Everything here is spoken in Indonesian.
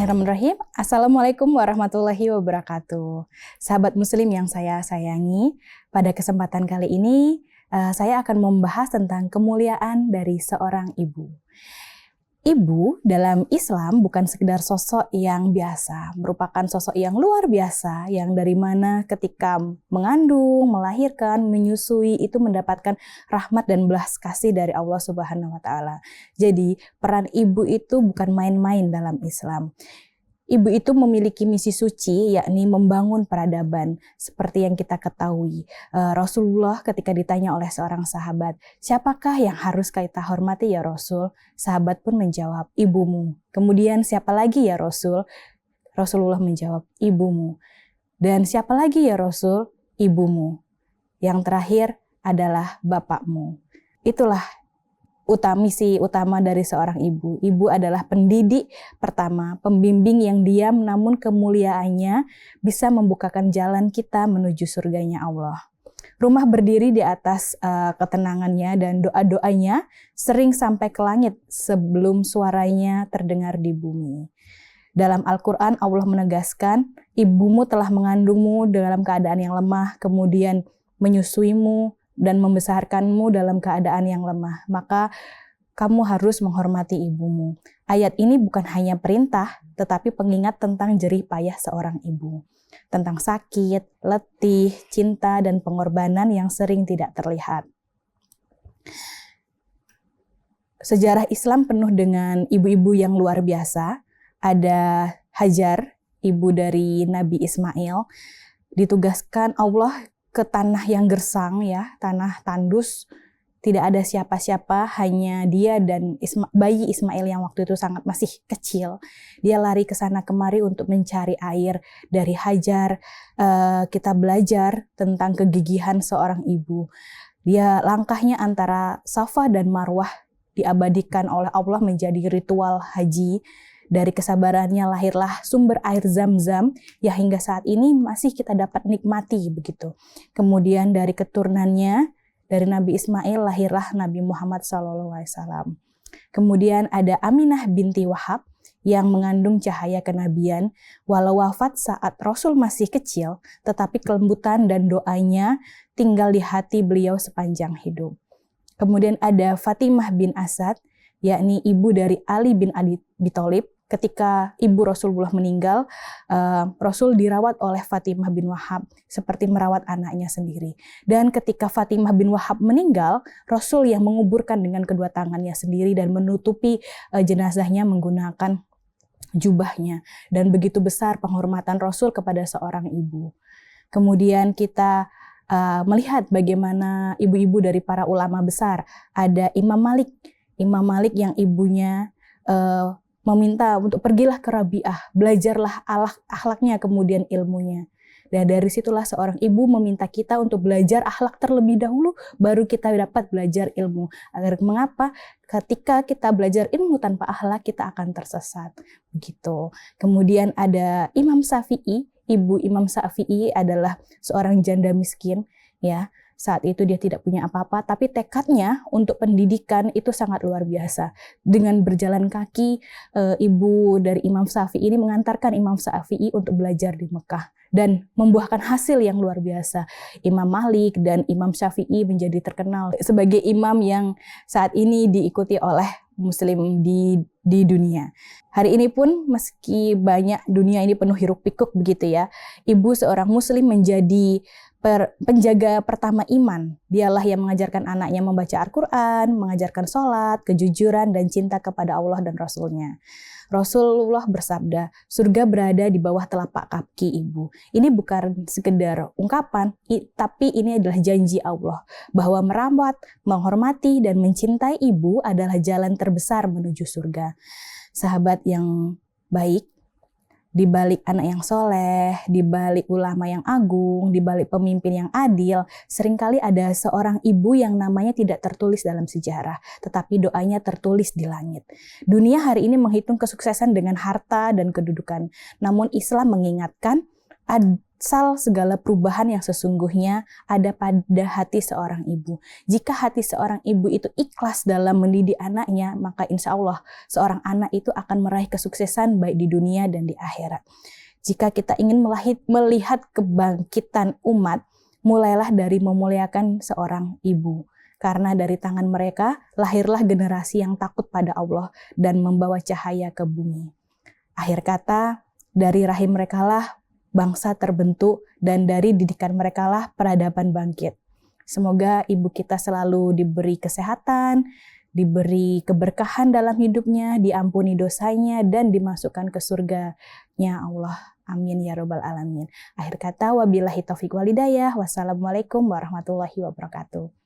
Bismillahirrahmanirrahim. Assalamualaikum warahmatullahi wabarakatuh. Sahabat muslim yang saya sayangi, pada kesempatan kali ini saya akan membahas tentang kemuliaan dari seorang ibu. Ibu dalam Islam bukan sekedar sosok yang biasa, merupakan sosok yang luar biasa, yang dari mana ketika mengandung, melahirkan, menyusui itu mendapatkan rahmat dan belas kasih dari Allah Subhanahu wa Ta'ala. Jadi peran ibu itu bukan main-main dalam Islam. Ibu itu memiliki misi suci, yakni membangun peradaban. Seperti yang kita ketahui, Rasulullah ketika ditanya oleh seorang sahabat, siapakah yang harus kita hormati ya Rasul? Sahabat pun menjawab, ibumu. Kemudian siapa lagi ya Rasul? Rasulullah menjawab, ibumu. Dan siapa lagi ya Rasul? Ibumu. Yang terakhir adalah bapakmu. Itulah misi utama dari seorang ibu. Ibu adalah pendidik pertama, pembimbing yang diam namun kemuliaannya bisa membukakan jalan kita menuju surganya Allah. Rumah berdiri di atas ketenangannya dan doa-doanya sering sampai ke langit sebelum suaranya terdengar di bumi. Dalam Al-Quran Allah menegaskan, ibumu telah mengandungmu dalam keadaan yang lemah, kemudian menyusuimu dan membesarkanmu dalam keadaan yang lemah, maka kamu harus menghormati ibumu. Ayat ini bukan hanya perintah, tetapi pengingat tentang jerih payah seorang ibu. Tentang sakit, letih, cinta, dan pengorbanan yang sering tidak terlihat. Sejarah Islam penuh dengan ibu-ibu yang luar biasa. Ada Hajar, ibu dari Nabi Ismail, ditugaskan Allah ke tanah yang gersang ya, tanah tandus, tidak ada siapa-siapa, hanya dia dan bayi Ismail yang waktu itu sangat masih kecil. Dia lari ke sana kemari untuk mencari air. Dari Hajar kita belajar tentang kegigihan seorang ibu. Dia langkahnya antara Safa dan Marwah diabadikan oleh Allah menjadi ritual haji. Dari kesabarannya lahirlah sumber air Zam-Zam yang hingga saat ini masih kita dapat nikmati begitu. Kemudian dari keturunannya, dari Nabi Ismail lahirlah Nabi Muhammad SAW. Kemudian ada Aminah binti Wahab yang mengandung cahaya kenabian. Walau wafat saat Rasul masih kecil, tetapi kelembutan dan doanya tinggal di hati beliau sepanjang hidup. Kemudian ada Fatimah bin Asad, yakni ibu dari Ali bin Abi Thalib. Ketika ibu Rasulullah meninggal, Rasul dirawat oleh Fatimah bin Wahab seperti merawat anaknya sendiri. Dan ketika Fatimah bin Wahab meninggal, Rasul yang menguburkan dengan kedua tangannya sendiri dan menutupi jenazahnya menggunakan jubahnya. Dan begitu besar penghormatan Rasul kepada seorang ibu. Kemudian kita melihat bagaimana ibu-ibu dari para ulama besar. Ada Imam Malik. Imam Malik yang ibunya meminta untuk pergilah ke Rabi'ah, belajarlah akhlaknya kemudian ilmunya. Dan dari situlah seorang ibu meminta kita untuk belajar akhlak terlebih dahulu, baru kita dapat belajar ilmu. Agar mengapa? Ketika kita belajar ilmu tanpa akhlak, kita akan tersesat. Begitu. Kemudian ada Imam Syafi'i. Ibu Imam Syafi'i adalah seorang janda miskin, ya. Saat itu dia tidak punya apa-apa, tapi tekadnya untuk pendidikan itu sangat luar biasa. Dengan berjalan kaki, ibu dari Imam Syafi'i ini mengantarkan Imam Syafi'i untuk belajar di Mekah. Dan membuahkan hasil yang luar biasa. Imam Malik dan Imam Syafi'i menjadi terkenal sebagai imam yang saat ini diikuti oleh muslim di dunia. Hari ini pun meski banyak dunia ini penuh hiruk pikuk begitu ya, ibu seorang muslim menjadi penjaga pertama iman. Dialah yang mengajarkan anaknya membaca Al-Quran, mengajarkan sholat, kejujuran, dan cinta kepada Allah dan Rasulnya. Rasulullah bersabda, surga berada di bawah telapak kaki ibu. Ini bukan sekedar ungkapan, tapi ini adalah janji Allah. Bahwa merawat, menghormati, dan mencintai ibu adalah jalan terbesar menuju surga. Sahabat yang baik, di balik anak yang soleh, di balik ulama yang agung, di balik pemimpin yang adil, seringkali ada seorang ibu yang namanya tidak tertulis dalam sejarah, tetapi doanya tertulis di langit. Dunia hari ini menghitung kesuksesan dengan harta dan kedudukan, namun Islam mengingatkan asal segala perubahan yang sesungguhnya ada pada hati seorang ibu. Jika hati seorang ibu itu ikhlas dalam mendidik anaknya, maka insya Allah seorang anak itu akan meraih kesuksesan baik di dunia dan di akhirat. Jika kita ingin melihat kebangkitan umat, mulailah dari memuliakan seorang ibu. Karena dari tangan mereka lahirlah generasi yang takut pada Allah dan membawa cahaya ke bumi. Akhir kata, dari rahim mereka lah bangsa terbentuk, dan dari didikan mereka lah peradaban bangkit. Semoga ibu kita selalu diberi kesehatan, diberi keberkahan dalam hidupnya, diampuni dosanya, dan dimasukkan ke surganya Allah. Amin ya robbal alamin. Akhir kata, wabillahi taufiq walhidayah. Wassalamualaikum warahmatullahi wabarakatuh.